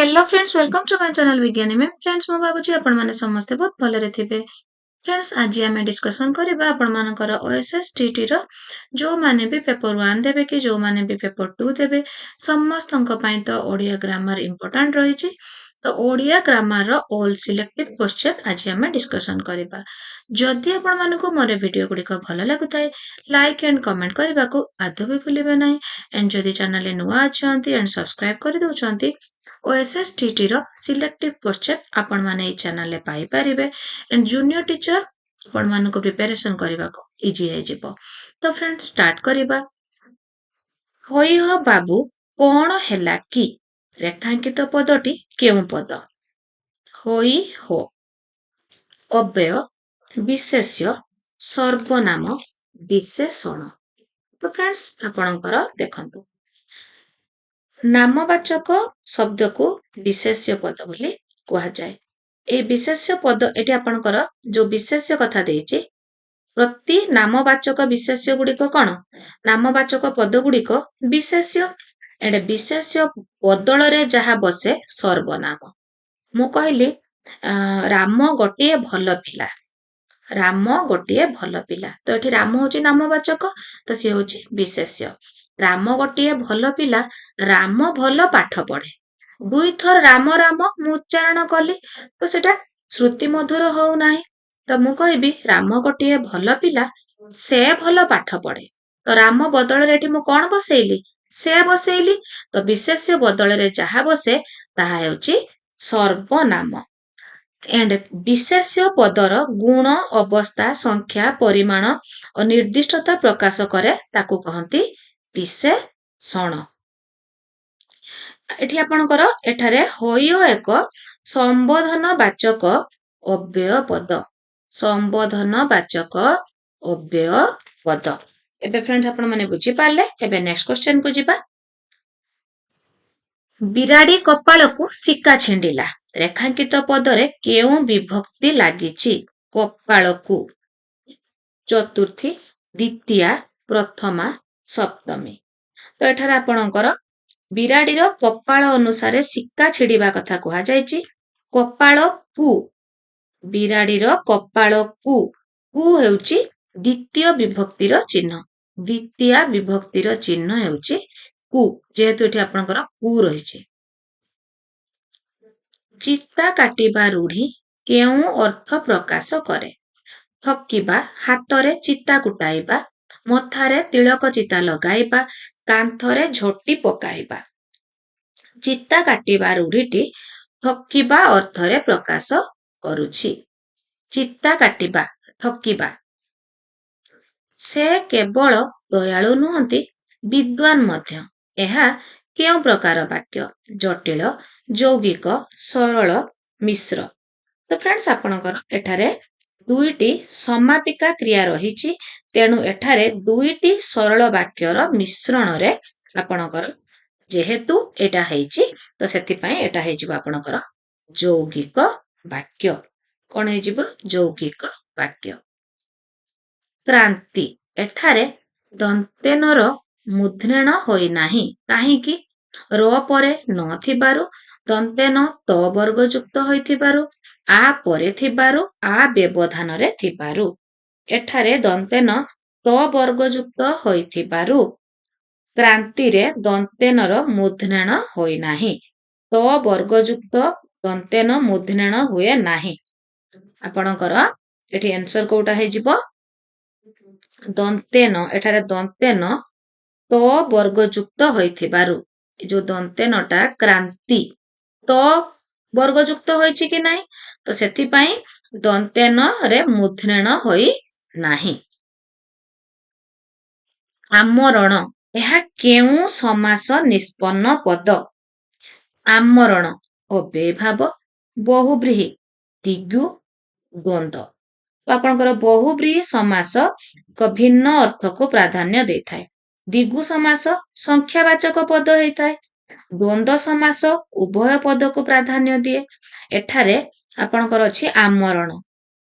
Hello friends, welcome to my channel Vigyani ma'am. Friends, मु भाबुची आपण माने समस्त बहुत भलरे थिबे। फ्रेंड्स, आज आम डिस्कसन करबा आपण मानकर ओएसएस टीटी रो जो माने भी पेपर 1 देबे कि जो माने भी पेपर 2 देबे समस्तंक पई तो ओडिया ग्रामर इंपोर्टेंट रहिछि। तो ओडिया ग्रामर रो ऑल सिलेक्टिव क्वेश्चन आज आम डिस्कसन करबा। जदि आपण मानको मोर वीडियो गुडी को भलो लागुताय लाइक एंड कमेंट करबा को आदो भी भूलिबे नै। एंड जदि चैनल ले नुवा अछंती एंड सब्सक्राइब कर दउछंती ओएसएस टीटी रो सिलेक्टिव क्वेश्चन आपण माने ई चैनल ले पाई परिबे। एंड जूनियर टीचर आपण मानको प्रिपरेशन करबा को इजी है जिवो। तो फ्रेंड्स, स्टार्ट करबा। होई हो बाबू कोन हैला कि रेखांकित पदटी केउ पद? होई हो अव्यय विशेष्य सर्वनाम विशेषण। तो फ्रेंड्स, आपणकर देखंतु नामवाचक शब्द को विशेष्य पद बोली कहा जाए। ए विशेष्य पद एटी आपणकर जो विशेष्य कथा देइछि प्रति नामवाचक विशेष्य गुड़िक कौन नामवाचक पद गुड़िक विशेष्य एडे विशेष्य बदल रे जहा बसे सर्वनाम। मु कहली राम गोटे भल पिला। राम गोटे भल पिला तो एठी राम होची नामवाचक तो सी होची विशेष्य। राम गोटे भल पिला राम भल पाठ पढ़े। दुई थर राम राम मु उच्चारण कली तो सेटा श्रुति मधुर हो नाही। तो मु कहबी राम गोटे भल पिला से भल पाठ पढ़े। तो राम बदल रे एठी मु कोन बसेइली से बसेइली। तो विशेष्य बदल रे जहा बसे ताहा हेउची सर्वनाम। एंड विशेष्य पदर गुण अवस्था संख्या परिमाण और निर्दिष्टता प्रकाश करे ताकू कहंती विशेषण। एठी आपणकर एठारे होइयो एक संबोधन वाचक अव्यय पद। संबोधन वाचक अव्यय पद। एबे फ्रेंड्स आपण माने बुझी पाले। एबे नेक्स्ट क्वेश्चन को जिबा। बिराड़ी कपाल को सिक्का छिंडिला रेखांकित पदरे केउ विभक्ति लागिछि? कपाल को चतुर्थी द्वितीया प्रथमा सप्तमी। तो एठारे आपणकर बिराड़ीर कपाल अनुसार सिक्का छिड़िबा कथा कहा जायछि। कपाल कु बिराड़ीर कपाल कु हेउछि द्वितीय विभक्तिर चिन्ह। द्वितीय विभक्तिर चिन्ह हेउछि कु जेहेतु एठी आपणकर कु रहिछि। चित्ता काटिबा रूढ़ी केउ अर्थ प्रकाश करे? थकिबा हातरे चित्ता कुटाइबा मथारे तिलक चिता लगाइबा कांथरे झोटी पकाइबा। चित्ता काटिबा रूढ़ीटी थकिबा अर्थरे प्रकाश करुछि। चित्ता काटिबा थकिबा। से केवल दयालु नुहंती विद्वान मध्य। एहा केउ प्रकार वाक्य? जटिल यौगिक सरल मिश्र। तो फ्रेंड्स, आपणकर एठारे दुईटी समापिका क्रिया रहिछि तेणु एठारे दुईटी सरल वाक्यर मिश्रण रे आपणकर जेहेतु एटा हेछि तो सेति पई एटा हेजिबो आपणकर यौगिक वाक्य। कोन हेजिबो? यौगिक वाक्य। क्रांति एठारे दंतेनर मुद्रण होई नाही काहेकि र परे न थिबारु दंतेन त वर्ग युक्त होइथिबारु आ परे थिबारु आ व्यवधान रे थिबारु। एठारे दंतेन त वर्ग युक्त होइथिबारु क्रांति रे दंतेनर मुद्रण होई नाही। त वर्ग युक्त दंतेन मुद्रण हुए नाही। आपणकर एठी आंसर कोटा हे जिवो दंतेन। एठारे दंतेन त वर्ग युक्त होइथिबारु जो दंतेनटा क्रांति तो वर्ग युक्त होइछि कि नाही तो सेति पई दंतेन रे मुद्रण होई नाही। आमरण एहा केउ समास निष्पन्न पद? आमरण अव्यय भाव बहुव्रीहि दिगु द्वंद्व। तो आपणकर बहुव्रीहि समास एक भिन्न अर्थ को प्राधान्य देइथाय। दिगु समास संख्यावाचक पद हेइथाय। द्वंद्व समास उभय पद को प्राधान्य दिए। एठारे आपणकर अछि आमरण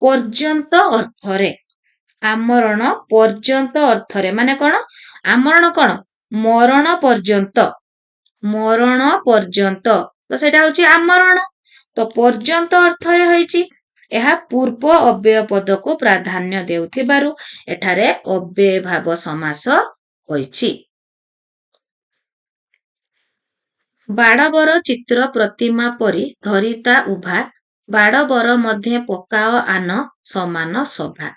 पर्यंत अर्थरे। आमरण पर्यंत अर्थरे माने कोन? आमरण कोन? मरण पर्यंत। मरण पर्यंत ତ ସେଇଟା ହଉଛି ଆମରଣ। ତ ପର୍ଯ୍ୟନ୍ତ ଅର୍ଥରେ ହେଇଛି ଏହା ପୂର୍ବ ଅବ୍ୟୟ ପଦକୁ ପ୍ରାଧାନ୍ୟ ଦେଉଥିବାରୁ ଏଠାରେ ଅବ୍ୟୟଭାବ ସମାସ ହୋଇଛି। ବାଡ଼ବର ଚିତ୍ର ପ୍ରତିମା ପରି ଧରିତା ଉଭା, ବାଡ଼ବର ମଧ୍ୟେ ପକାଅ ଆନ ସମାନ ସଭା।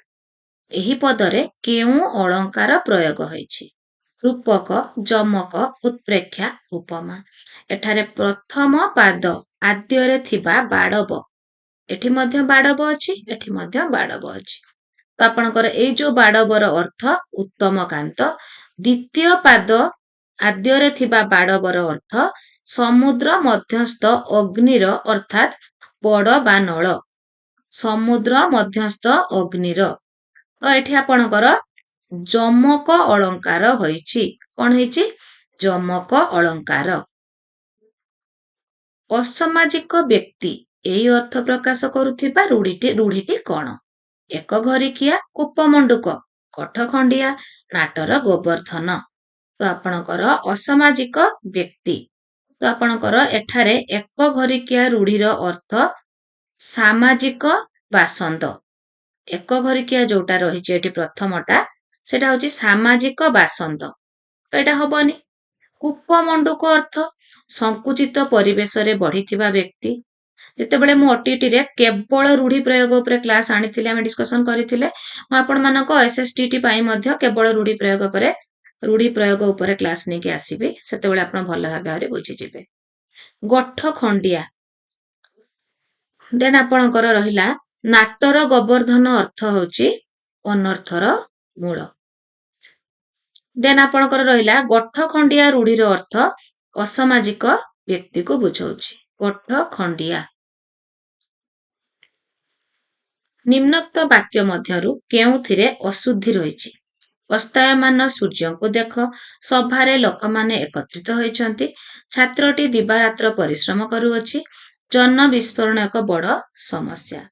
ଏହି ପଦରେ କେଉଁ ଅଳଙ୍କାର ପ୍ରୟୋଗ ହୋଇଛି? ରୂପକ, ଯମକ, ଉତ୍ପ୍ରେକ୍ଷା, ଉପମା। ଏଠାରେ ପ୍ରଥମ ପାଦ ଆଦ୍ୟରେ ଥିବା ବାଡ଼ବ, ଏଠି ମଧ୍ୟ ବାଡ଼ବ ଅଛି, ଏଠି ମଧ୍ୟ ବାଡ଼ବ ଅଛି। ତ ଆପଣଙ୍କର ଏଇ ଯୋଉ ବାଡ଼ବର ଅର୍ଥ ଉତ୍ତମକାନ୍ତ, ଦ୍ୱିତୀୟ ପାଦ ଆଦ୍ୟରେ ଥିବା ବାଡ଼ବର ଅର୍ଥ ସମୁଦ୍ର ମଧ୍ୟସ୍ଥ ଅଗ୍ନିର ଅର୍ଥାତ୍ ବଡ଼ ବା ନଳ, ସମୁଦ୍ର ମଧ୍ୟସ୍ଥ ଅଗ୍ନିର। ତ ଏଠି ଆପଣଙ୍କର ଯମକ ଅଳଙ୍କାର ହୋଇଛି। କଣ ହେଇଛି? ଯମକ ଅଳଙ୍କାର। ଅସାମାଜିକ ବ୍ୟକ୍ତି ଏହି ଅର୍ଥ ପ୍ରକାଶ କରୁଥିବା ରୂଢିଟି କଣ? ଏକ ଘରିକିଆ, କୂପମଣ୍ଡୁକ, କଠଖଣ୍ଡିଆ, ନାଟର ଗୋବର୍ଦ୍ଧନ। ତ ଆପଣଙ୍କର ଅସାମାଜିକ ବ୍ୟକ୍ତି। ତ ଆପଣଙ୍କର ଏଠାରେ ଏକ ଘରିକିଆ ରୂଢିର ଅର୍ଥ ସାମାଜିକ ବାସନ୍ଦ। ଏକ ଘରିକିଆ ଯୋଉଟା ରହିଛି ଏଠି ପ୍ରଥମଟା, ସେଟା ହଉଛି ସାମାଜିକ ବାସନ୍ଦ। ତ ଏଇଟା ହବନି। କୂପମଣ୍ଡୁକ ଅର୍ଥ ସଂକୁଚିତ ପରିବେଶରେ ବଢିଥିବା ବ୍ୟକ୍ତି। ଯେତେବେଳେ ମୁଁ OTT ରେ କେବଳ ରୂଢି ପ୍ରୟୋଗ ଉପରେ କ୍ଲାସ ଆଣିଥିଲି, ଆମେ ଡିସ୍କସନ କରିଥିଲେ, ମୁଁ ଆପଣମାନଙ୍କ SSTT ପାଇଁ ମଧ୍ୟ କେବଳ ରୂଢି ପ୍ରୟୋଗ ଉପରେ କ୍ଲାସ ନେଇକି ଆସିବି, ସେତେବେଳେ ଆପଣ ଭଲ ଭାବରେ ବୁଝିଯିବେ। ଗଠ ଖଣ୍ଡିଆ। ଦେନ୍ ଆପଣଙ୍କର ରହିଲା ନାଟର ଗୋବର୍ଦ୍ଧନ ଅର୍ଥ ହଉଛି ଅନର୍ଥର ମୂଳ। ଦେନ୍ ଆପଣଙ୍କର ରହିଲା ଗଠ ଖଣ୍ଡିଆ ରୂଢିର ଅର୍ଥ ଅସାମାଜିକ ବ୍ୟକ୍ତିକୁ ବୁଝଉଛି। ଗଠ ଖଣ୍ଡିଆ। ନିମ୍ନୋକ୍ତ ବାକ୍ୟ ମଧ୍ୟରୁ କେଉଁଥିରେ ଅଶୁଦ୍ଧି ରହିଛି? ଅସ୍ତାୟମାନ ସୂର୍ଯ୍ୟଙ୍କୁ ଦେଖ, ସଭାରେ ଲୋକମାନେ ଏକତ୍ରିତ ହୋଇଛନ୍ତି, ଛାତ୍ରଟି ଦିବାରାତ୍ର ପରିଶ୍ରମ କରୁଅଛି, ଜନ ବିସ୍ଫୋରଣ ଏକ ବଡ଼ ସମସ୍ୟା।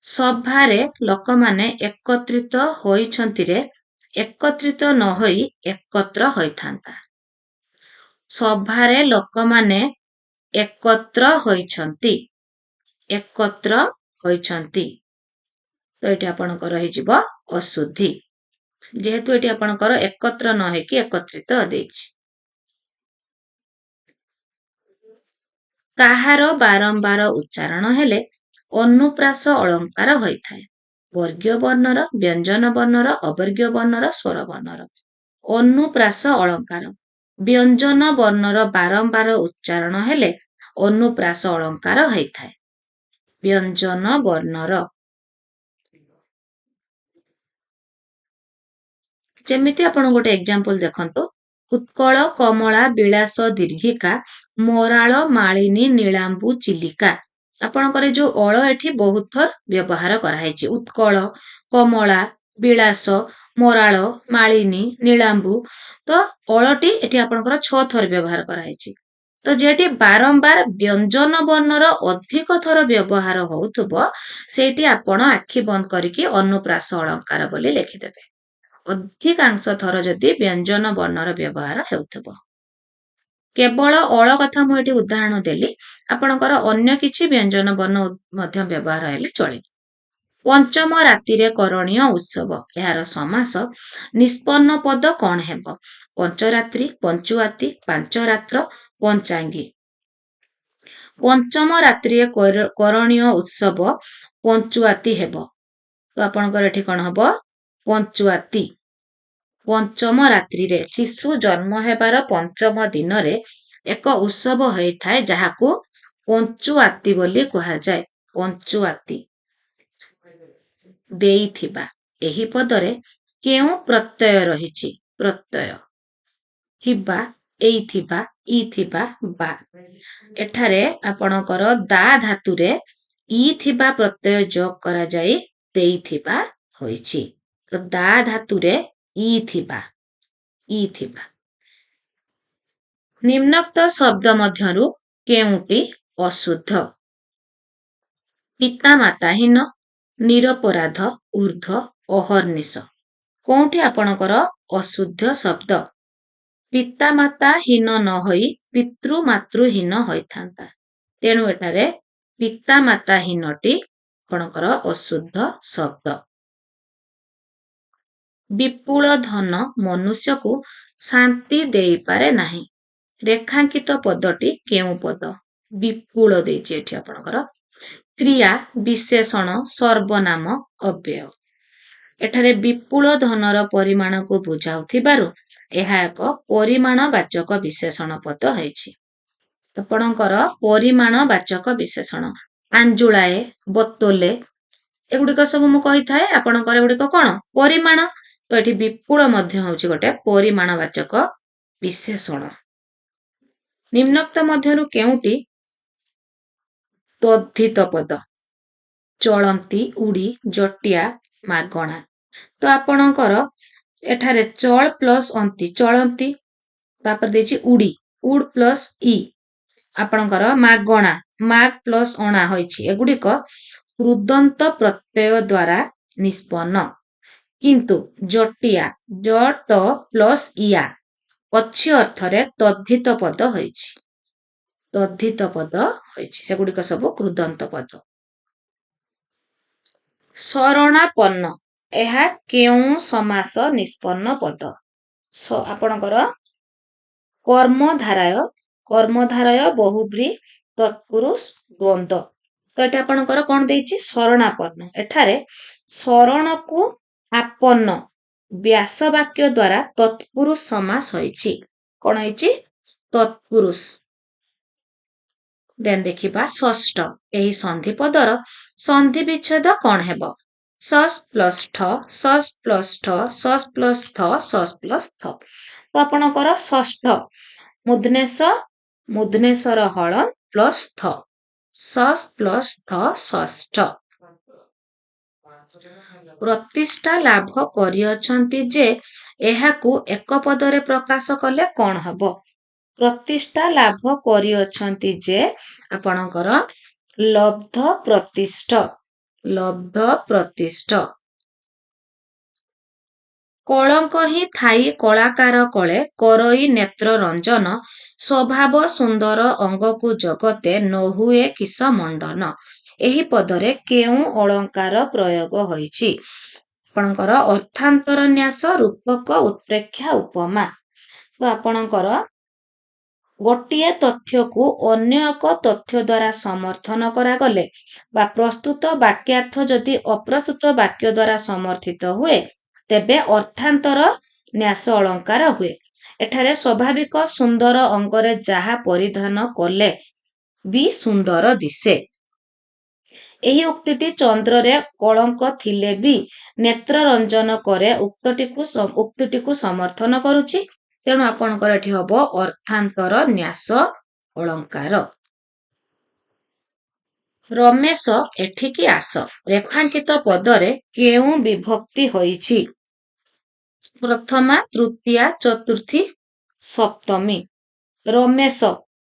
ସଭାରେ ଲୋକମାନେ ଏକତ୍ରିତ ହୋଇଛନ୍ତିରେ ଏକତ୍ରିତ ନ ହୋଇ ଏକତ୍ର ହୋଇଥାନ୍ତା। ସଭାରେ ଲୋକମାନେ ଏକତ୍ର ହୋଇଛନ୍ତି, ଏକତ୍ର ହୋଇଛନ୍ତି। ତ ଏଠି ଆପଣଙ୍କର ହେଇଯିବ ଅଶୁଦ୍ଧି, ଯେହେତୁ ଏଠି ଆପଣଙ୍କର ଏକତ୍ର ନ ହେଇକି ଏକତ୍ରିତ ଦେଇଛି। କାହାର ବାରମ୍ବାର ଉଚ୍ଚାରଣ ହେଲେ ଅନୁପ୍ରାସ ଅଳଙ୍କାର ହୋଇଥାଏ? ବର୍ଗୀୟ ବର୍ଣ୍ଣର, ବ୍ୟଞ୍ଜନ ବର୍ଣ୍ଣର, ଅବର୍ଗୀୟ ବର୍ଣ୍ଣର, ସ୍ୱର ବର୍ଣ୍ଣର। ଅନୁପ୍ରାସ ଅଳଙ୍କାର। ବ୍ୟଞ୍ଜନ ବର୍ଣ୍ଣର ବାରମ୍ବାର ଉଚ୍ଚାରଣ ହେଲେ ଅନୁପ୍ରାସ ଅଳଙ୍କାର ହେଇଥାଏ। ବ୍ୟଞ୍ଜନ ବର୍ଣ୍ଣର। ଯେମିତି ଆପଣ ଗୋଟେ ଏକ୍ସାମ୍ପଲ ଦେଖନ୍ତୁ, ଉତ୍କଳ କମଳା ବିଳାସ ଦୀର୍ଘିକା, ମରାଳ ମାଳିନୀ ନୀଳାମ୍ବୁ ଚିଲିକା। ଆପଣଙ୍କର ଯୋଉ ଅଳ ଏଠି ବହୁତ ଥର ବ୍ୟବହାର କରାହେଇଛି। ଉତ୍କଳ, କମଳା, ବିଳାସ, ମରାଳ, ମାଳିନୀ, ନୀଳାମ୍ବୁ। ତ ଅଳଟି ଏଠି ଆପଣଙ୍କର 6 ଥର ବ୍ୟବହାର କରାହେଇଛି। ତ ଯେଠି ବାରମ୍ବାର ବ୍ୟଞ୍ଜନ ବର୍ଣ୍ଣର ଅଧିକ ଥର ବ୍ୟବହାର ହଉଥିବ, ସେଇଠି ଆପଣ ଆଖି ବନ୍ଦ କରିକି ଅନୁପ୍ରାସ ଅଳଙ୍କାର ବୋଲି ଲେଖିଦେବେ। ଅଧିକାଂଶ ଥର ଯଦି ବ୍ୟଞ୍ଜନ ବର୍ଣ୍ଣର ବ୍ୟବହାର ହେଉଥିବ। କେବଳ ଅଳ କଥା ମୁଁ ଏଠି ଉଦାହରଣ ଦେଲି, ଆପଣଙ୍କର ଅନ୍ୟ କିଛି ବ୍ୟଞ୍ଜନ ବର୍ଣ୍ଣ ମଧ୍ୟ ବ୍ୟବହାର ହେଲେ ଚଳିବ। ପଞ୍ଚମ ରାତିରେ କରଣୀୟ ଉତ୍ସବ, ଏହାର ସମାସ ନିଷ୍ପନ୍ନ ପଦ କଣ ହେବ? ପଞ୍ଚରାତ୍ରି, ପଞ୍ଚୁଆତି, ପାଞ୍ଚରାତ୍ର, ପଞ୍ଚାଙ୍ଗୀ। ପଞ୍ଚମ ରାତ୍ରିରେ କରଣୀୟ ଉତ୍ସବ ପଞ୍ଚୁଆତି ହେବ। ତ ଆପଣଙ୍କର ଏଠି କଣ ହବ? ପଞ୍ଚୁଆତି। ପଞ୍ଚମ ରାତ୍ରିରେ ଶିଶୁ ଜନ୍ମ ହେବାର ପଞ୍ଚମ ଦିନରେ ଏକ ଉତ୍ସବ ହୋଇଥାଏ, ଯାହାକୁ ପଞ୍ଚୁଆତି ବୋଲି କୁହାଯାଏ। ପଞ୍ଚୁଆତି। ଦେଇଥିବା। ଏହି ପଦରେ କେଉଁ ପ୍ରତ୍ୟୟ ରହିଛି? ପ୍ରତ୍ୟୟ। ହିବା, ଏଇଥିବା, ଇଥିବା, ବା। ଏଠାରେ ଆପଣଙ୍କର ଦା ଧାତୁରେ ଇ ଥିବା ପ୍ରତ୍ୟୟ ଯୋଗ କରାଯାଇ ଦେଇଥିବା ହୋଇଛି। ତ ଦା ଧାତୁରେ ଇ ଥିବା। ନିମ୍ନୋକ୍ତ ଶବ୍ଦ ମଧ୍ୟରୁ କେଉଁଟି ଅଶୁଦ୍ଧ? ପିତାମାତାହୀନ, ନିରପରାଧ, ଉର୍ଦ୍ଧ୍ୱ, ଅହର୍ନିଶ। କୋଉଠି ଆପଣଙ୍କର ଅଶୁଦ୍ଧ ଶବ୍ଦ? ପିତାମାତା ହୀନ ନ ହୋଇ ପିତୃ ମାତୃହୀନ ହୋଇଥାନ୍ତା। ତେଣୁ ଏଠାରେ ପିତାମାତା ହୀନଟି ଆପଣଙ୍କର ଅଶୁଦ୍ଧ ଶବ୍ଦ। ବିପୁଳ ଧନ ମନୁଷ୍ୟକୁ ଶାନ୍ତି ଦେଇପାରେ ନାହିଁ। ରେଖାଙ୍କିତ ପଦଟି କେଉଁ ପଦ? ବିପୁଳ ଦେଇଛି ଏଠି ଆପଣଙ୍କର। କ୍ରିୟା, ବିଶେଷଣ, ସର୍ବନାମ, ଅବ୍ୟୟ। ଏଠାରେ ବିପୁଳ ଧନର ପରିମାଣକୁ ବୁଝାଉଥିବାରୁ ଏହା ଏକ ପରିମାଣ ବାଚକ ବିଶେଷଣ ପଦ ହେଇଛି। ଆପଣଙ୍କର ପରିମାଣ ବାଚକ ବିଶେଷଣ ଆଞ୍ଜୁଳାଏ, ବୋତଲେ ଏଗୁଡିକ ସବୁ ମୁଁ କହିଥାଏ। ଆପଣଙ୍କର ଏଗୁଡିକ କଣ? ପରିମାଣ। ତ ଏଠି ବିପୁଳ ମଧ୍ୟ ହେଉଛି ଗୋଟେ ପରିମାଣ ବାଚକ ବିଶେଷଣ। ନିମ୍ନୋକ୍ତ ମଧ୍ୟରୁ କେଉଁଟି ତଦ୍ଧିତ ପଦ? ଚଳନ୍ତି, ଉଡି, ଜଟିଆ, ମାଗଣା। ତ ଆପଣଙ୍କର ଏଠାରେ ଚଳ ପ୍ଲସ୍ ଅନ୍ତି, ଚଳନ୍ତି, ତାପରେ ଦେଇଛି ଉଡି, ଉଡ ପ୍ଲସ୍ ଇ, ଆପଣଙ୍କର ମାଗଣା, ମାଗ ପ୍ଲସ୍ ଅଣା ହୋଇଛି। ଏଗୁଡିକ କୃଦନ୍ତ ପ୍ରତ୍ୟୟ ଦ୍ୱାରା ନିଷ୍ପନ୍ନ। କିନ୍ତୁ ଜଟିଆ, ଜଟ ପ୍ଲସ୍ ଇଆ ପଛି ଅର୍ଥରେ ତଦ୍ଧିତ ପଦ ହୋଇଛି। ତଦ୍ଧିତ ପଦ ହୋଇଛି, ସେଗୁଡିକ ସବୁ କୃଦନ୍ତ ପଦ। ଶରଣାପନ୍ନ, ଏହା କେଉଁ ସମାସ ନିଷ୍ପନ୍ନ ପଦ? ଆପଣଙ୍କର କର୍ମଧାରୟ, କର୍ମଧାରୟ ବହୁବ୍ରୀ ତତ୍ପୁରୁଷ ଦ୍ୱନ୍ଦ। ତ ଏଠି ଆପଣଙ୍କର କଣ ଦେଇଛି? ଶରଣାପନ୍ନ। ଏଠାରେ ଶରଣକୁ ଆପନ୍ନ ବ୍ୟାସ ବାକ୍ୟ ଦ୍ୱାରା ତତ୍ପୁରୁଷ ସମାସ ହୋଇଛି। କଣ ହେଇଛି? ତତ୍ପୁରୁଷ। ଦେନ୍ ଦେଖିବା ଷଷ୍ଠ। ଏହି ସନ୍ଧି ପଦର ସନ୍ଧି ବିଚ୍ଛେଦ କଣ ହେବ? ସସ୍ ପ୍ଲସ୍ ଠ, ସସ୍ ପ୍ଲସ୍ ଠ, ସସ୍ ପ୍ଲସ୍ ଥ, ସସ୍ ପ୍ଲସ୍ ଥ। ତ ଆପଣଙ୍କର ଷଷ୍ଠ ମୁଧନେଶ, ମୁଧନେଶର ହଳ ପ୍ଲସ୍ ଥ, ସସ୍ ପ୍ଲସ୍ ଥ, ଷଷ୍ଠ। ପ୍ରତିଷ୍ଠା ଲାଭ କରିଅଛନ୍ତି ଯେ, ଏହାକୁ ଏକ ପଦରେ ପ୍ରକାଶ କଲେ କଣ ହବ? ପ୍ରତିଷ୍ଠା ଲାଭ କରିଅଛନ୍ତି ଯେ, ଆପଣଙ୍କର ଲବ୍ଧ ପ୍ରତିଷ୍ଠ, ଲବ୍ଧ ପ୍ରତିଷ୍ଠ। କଳଙ୍କ ହିଁ ଥାଇ କଳାକାର କଳେ, କରଇ ନେତ୍ର ରଞ୍ଜନ, ସ୍ୱଭାବ ସୁନ୍ଦର ଅଙ୍ଗକୁ ଜଗତେ ନ ହୁଏ କିସ ମଣ୍ଡନ। ଏହି ପଦରେ କେଉଁ ଅଳଙ୍କାର ପ୍ରୟୋଗ ହୋଇଛି? ଆପଣଙ୍କର ଅର୍ଥାନ୍ତର ନ୍ୟାସ, ରୂପକ, ଉତ୍ପ୍ରେକ୍ଷା, ଉପମା। ତ ଆପଣଙ୍କର ଗୋଟିଏ ତଥ୍ୟକୁ ଅନ୍ୟ ଏକ ତଥ୍ୟ ଦ୍ୱାରା ସମର୍ଥନ କରାଗଲେ ବା ପ୍ରସ୍ତୁତ ବାକ୍ୟାର୍ଥ ଯଦି ଅପ୍ରସ୍ତୁତ ବାକ୍ୟ ଦ୍ୱାରା ସମର୍ଥିତ ହୁଏ, ତେବେ ଅର୍ଥାନ୍ତର ନ୍ୟାସ ଅଳଙ୍କାର ହୁଏ। ଏଠାରେ ସ୍ୱାଭାବିକ ସୁନ୍ଦର ଅଙ୍ଗରେ ଯାହା ପରିଧାନ କଲେ ବି ସୁନ୍ଦର ଦିଶେ। ଏହି ଉକ୍ତିଟି ଚନ୍ଦ୍ରରେ କଳଙ୍କ ଥିଲେ ବି ନେତ୍ର ରଞ୍ଜନ କରେ ଉକ୍ତିଟିକୁ ସମର୍ଥନ କରୁଛି। ତେଣୁ ଆପଣଙ୍କର ଏଠି ହବ ଅର୍ଥାନ୍ତର ନ୍ୟାସ ଅଳଙ୍କାର। ରମେଶ ଏଠିକି ଆସ। ରେଖାଙ୍କିତ ପଦରେ କେଉଁ ବିଭକ୍ତି ହୋଇଛି? ପ୍ରଥମା, ତୃତୀୟା, ଚତୁର୍ଥୀ, ସପ୍ତମୀ। ରମେଶ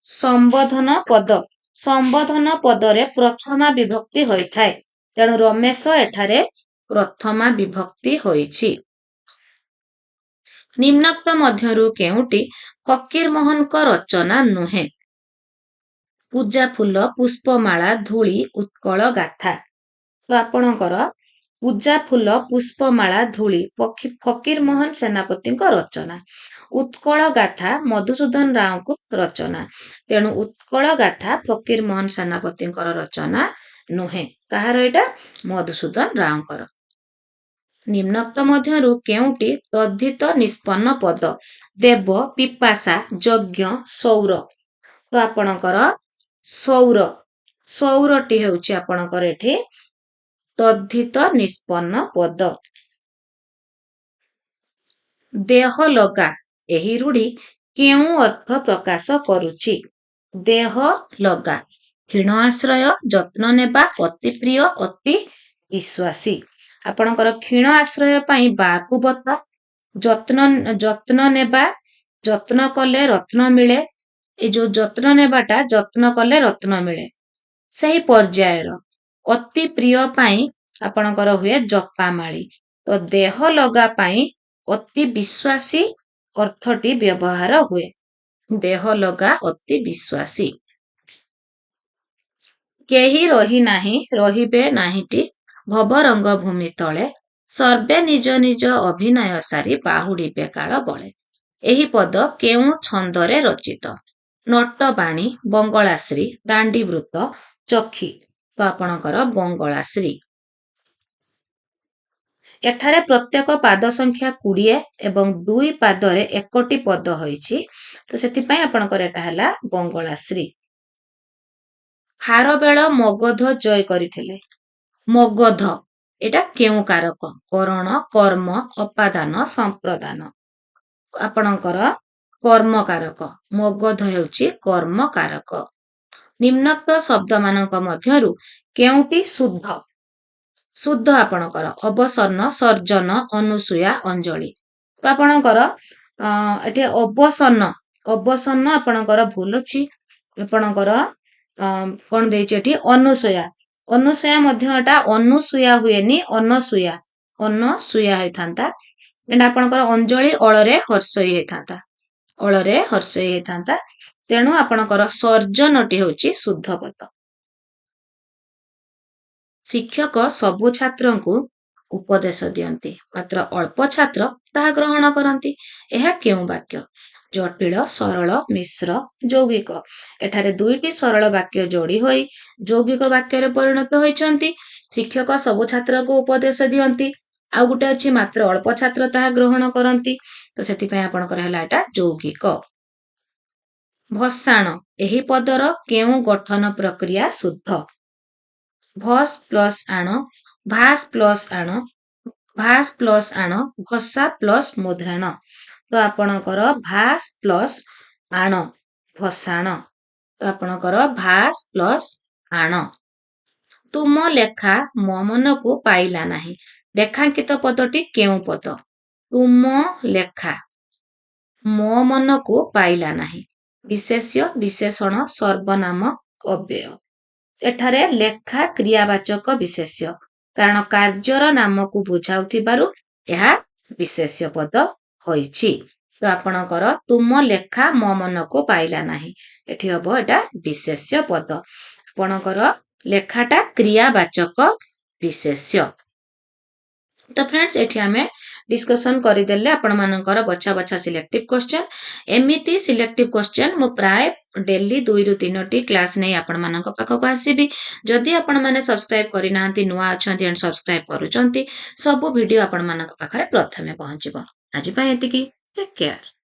ସମ୍ବୋଧନ ପଦ। ସମ୍ବୋଧନ ପଦରେ ପ୍ରଥମା ବିଭକ୍ତି ହୋଇଥାଏ। ତେଣୁ ରମେଶ ଏଠାରେ ପ୍ରଥମା ବିଭକ୍ତି ହୋଇଛି। ନିମ୍ନୋକ୍ତ ମଧ୍ୟରୁ କେଉଁଟି ଫକୀରମୋହନଙ୍କ ରଚନା ନୁହେଁ? ପୂଜା ଫୁଲ, ପୁଷ୍ପମାଳା, ଧୂଳି, ଉତ୍କଳ ଗାଥା। ତ ଆପଣଙ୍କର ପୂଜା ଫୁଲ, ପୁଷ୍ପମାଳା, ଧୂଳି ଫକୀରମୋହନ ସେନାପତିଙ୍କ ରଚନା। ଉତ୍କଳ ଗାଥା ମଧୁସୂଦନ ରାଓଙ୍କ ରଚନା। ତେଣୁ ଉତ୍କଳ ଗାଥା ଫକୀରମୋହନ ସେନାପତିଙ୍କର ରଚନା ନୁହେଁ। କାହାର ଏଇଟା? ମଧୁସୂଦନ ରାଓଙ୍କର। ନିମ୍ନୋକ୍ତ ମଧ୍ୟରୁ କେଉଁଟି ତଦ୍ଧିତ ନିଷ୍ପନ୍ନ ପଦ? ଦେବ, ପିପାସା, ଯଜ୍ଞ, ସୌର। ତ ଆପଣଙ୍କର ସୌର, ସୌରଟି ହେଉଛି ଆପଣଙ୍କର ଏଠି ତଦ୍ଧିତ ନିଷ୍ପନ୍ନ ପଦ। ଦେହ ଲଗା, ଏହି ରୂଢି କେଉଁ ଅର୍ଥ ପ୍ରକାଶ କରୁଛି? ଦେହ ଲଗା କ୍ଷୀଣ ଆଶ୍ରୟ, ଯତ୍ନ ନେବା, ଅତି ପ୍ରିୟ, ଅତି ବିଶ୍ୱାସୀ। ଆପଣଙ୍କର କ୍ଷୀଣ ଆଶ୍ରୟ ପାଇଁ ବାକୁ ବତା, ଯତ୍ନ ନେବା, ଯତ୍ନ କଲେ ରତ୍ନ ମିଳେ। ଏଇ ଯୋଉ ଯତ୍ନ ନେବାଟା ଯତ୍ନ କଲେ ରତ୍ନ ମିଳେ, ସେହି ପର୍ଯ୍ୟାୟର। ଅତି ପ୍ରିୟ ପାଇଁ ଆପଣଙ୍କର ହୁଏ ଜପାମାଳି। ତ ଦେହ ଲଗା ପାଇଁ ଅତି ବିଶ୍ୱାସୀ, ଅର୍ଥଟି ବ୍ୟବହାର ହୁଏ। ଦେହ ଲଗା ଅତି ବିଶ୍ୱାସୀ। କେହି ରହି ନାହିଁ ରହିବେ ନାହିଁଟି ଭବରଙ୍ଗ ଭୂମି ତଳେ ସର୍ବେ ନିଜ ନିଜ ଅଭିନୟ ସାରି ବାହୁଡ଼ିବେ କାଳ ବଳେ। ଏହି ପଦ କେଉଁ ଛନ୍ଦରେ ରଚିତ? ନଟବାଣୀ, ବଙ୍ଗଳାଶ୍ରୀ, ଦାଣ୍ଡିବୃତ୍ତ, ଚକ୍ଷୀ। ତ ଆପଣଙ୍କର ବଙ୍ଗଳାଶ୍ରୀ। ଏଠାରେ ପ୍ରତ୍ୟେକ ପାଦ ସଂଖ୍ୟା 20 ଏବଂ 2 ପାଦରେ 1ଟି ପଦ ହୋଇଛି। ତ ସେଥିପାଇଁ ଆପଣଙ୍କର ଏଟା ହେଲା ବଙ୍ଗଳାଶ୍ରୀ। ଖାରବେଳ ମଗଧ ଜୟ କରିଥିଲେ। ମଗଧ ଏଟା କେଉଁ କାରକ? କରଣ, କର୍ମ, ଅପାଦାନ, ସମ୍ପ୍ରଦାନ। ଆପଣଙ୍କର କର୍ମକାରକ। ମଗଧ ହେଉଛି କର୍ମକାରକ। ନିମ୍ନୋକ୍ତ ଶବ୍ଦମାନଙ୍କ ମଧ୍ୟରୁ କେଉଁଟି ଶୁଦ୍ଧ? ଶୁଦ୍ଧ ଆପଣଙ୍କର ଅବସନ୍ନ, ସର୍ଜନ, ଅନୁସୂୟା, ଅଞ୍ଜଳି। ତ ଆପଣଙ୍କର ଏଠି ଅବସନ୍ନ ଆପଣଙ୍କର ଭୁଲ ଅଛି। ଆପଣଙ୍କର କଣ ଦେଇଛି ଏଠି? ଅନୁସୂୟା। ଅନୁସୂୟା ମଧ୍ୟ ଏଟା ଅନୁସୂୟା ହୁଏନି, ଅନସୂୟା। ଅନସୂୟା ହେଇଥାନ୍ତା। ଏଟା ଆପଣଙ୍କର ଅଞ୍ଜଳି ଅଳରେ ହର୍ଷଇ ହେଇଥାନ୍ତା। ଅଳରେ ହର୍ଷଇ ହେଇଥାନ୍ତା। ତେଣୁ ଆପଣଙ୍କର ସର୍ଜନଟି ହେଉଛି ଶୁଦ୍ଧ ପଦ। ଶିକ୍ଷକ ସବୁ ଛାତ୍ରଙ୍କୁ ଉପଦେଶ ଦିଅନ୍ତି, ମାତ୍ର ଅଳ୍ପ ଛାତ୍ର ତାହା ଗ୍ରହଣ କରନ୍ତି। ଏହା କେଉଁ ବାକ୍ୟ? ଜଟିଳ, ସରଳ, ମିଶ୍ର, ଯୌଗିକ। ଏଠାରେ 2ଟି ସରଳ ବାକ୍ୟ ଯୋଡ଼ି ହୋଇ ଯୌଗିକ ବାକ୍ୟରେ ପରିଣତ ହୋଇଛନ୍ତି। ଶିକ୍ଷକ ସବୁ ଛାତ୍ରକୁ ଉପଦେଶ ଦିଅନ୍ତି। ଆଉ ଗୋଟେ ଅଛି ମାତ୍ର ଅଳ୍ପ ଛାତ୍ର ତାହା ଗ୍ରହଣ କରନ୍ତି। ତ ସେଥିପାଇଁ ଆପଣଙ୍କର ହେଲା ଏଟା ଯୌଗିକ। ଭସାଣ ଏହି ପଦର କେଉଁ ଗଠନ ପ୍ରକ୍ରିୟା ଶୁଦ୍ଧ? ଭସ୍ ପ୍ଲସ୍ ଆଣ, ଭାସ୍ ପ୍ଲସ୍ ଆଣ, ଭାସ୍ ପ୍ଲସ୍ ଆଣ, ଭସା ପ୍ଲସ୍ ମୁଦ୍ରାଣ। ତ ଆପଣଙ୍କର ଭାସ୍ ପ୍ଲସ୍ ଆଣ, ଭସାଣ। ତ ଆପଣଙ୍କର ଭାସ୍ ପ୍ଲସ୍ ଆଣ। ତୁମ ଲେଖା ମୋ ମନକୁ ପାଇଲା ନାହିଁ। ରେଖାଙ୍କିତ ପଦଟି କେଉଁ ପଦ? ତୁମ ଲେଖା ମୋ ମନକୁ ପାଇଲା ନାହିଁ। ବିଶେଷ୍ୟ, ବିଶେଷଣ, ସର୍ବନାମ, ଅବ୍ୟୟ। ଏଠାରେ ଲେଖା କ୍ରିୟାବାଚକ ବିଶେଷ୍ୟ, କାରଣ କାର୍ଯ୍ୟର ନାମକୁ ବୁଝାଉଥିବାରୁ ଏହା ବିଶେଷ୍ୟ ପଦ ହୋଇଛି। ତ ଆପଣଙ୍କର ତୁମ ଲେଖା ମୋ ମନକୁ ପାଇଲା ନାହିଁ। ଏଠି ହବ ଏଟା ବିଶେଷ୍ୟ ପଦ। ଆପଣଙ୍କର ଲେଖାଟା କ୍ରିୟାବାଚକ ବିଶେଷ୍ୟ। ତ ଫ୍ରେଣ୍ଡସ୍ ଏଠି ଆମେ ଡିସ୍କସନ୍ କରିଦେଲେ ଆପଣମାନଙ୍କର ବଛା ବଛା ସିଲେକ୍ଟିଭ୍ କ୍ୱେଶ୍ଚନ୍। ଏମିତି ସିଲେକ୍ଟିଭ୍ କ୍ୱେଶ୍ଚନ୍ ମୁଁ ପ୍ରାୟ ଡେଲି 2ରୁ 3ଟି କ୍ଲାସ୍ ନେଇ ଆପଣମାନଙ୍କ ପାଖକୁ ଆସିବି। ଯଦି ଆପଣମାନେ ସବସ୍କ୍ରାଇବ୍ କରିନାହାନ୍ତି, ନୂଆ ଅଛନ୍ତି ଆଣ୍ଡ ସବସ୍କ୍ରାଇବ୍ କରୁଛନ୍ତି, ସବୁ ଭିଡ଼ିଓ ଆପଣମାନଙ୍କ ପାଖରେ ପ୍ରଥମେ ପହଞ୍ଚିବ। ଆଜି ପାଇଁ ଏତିକି। Take care.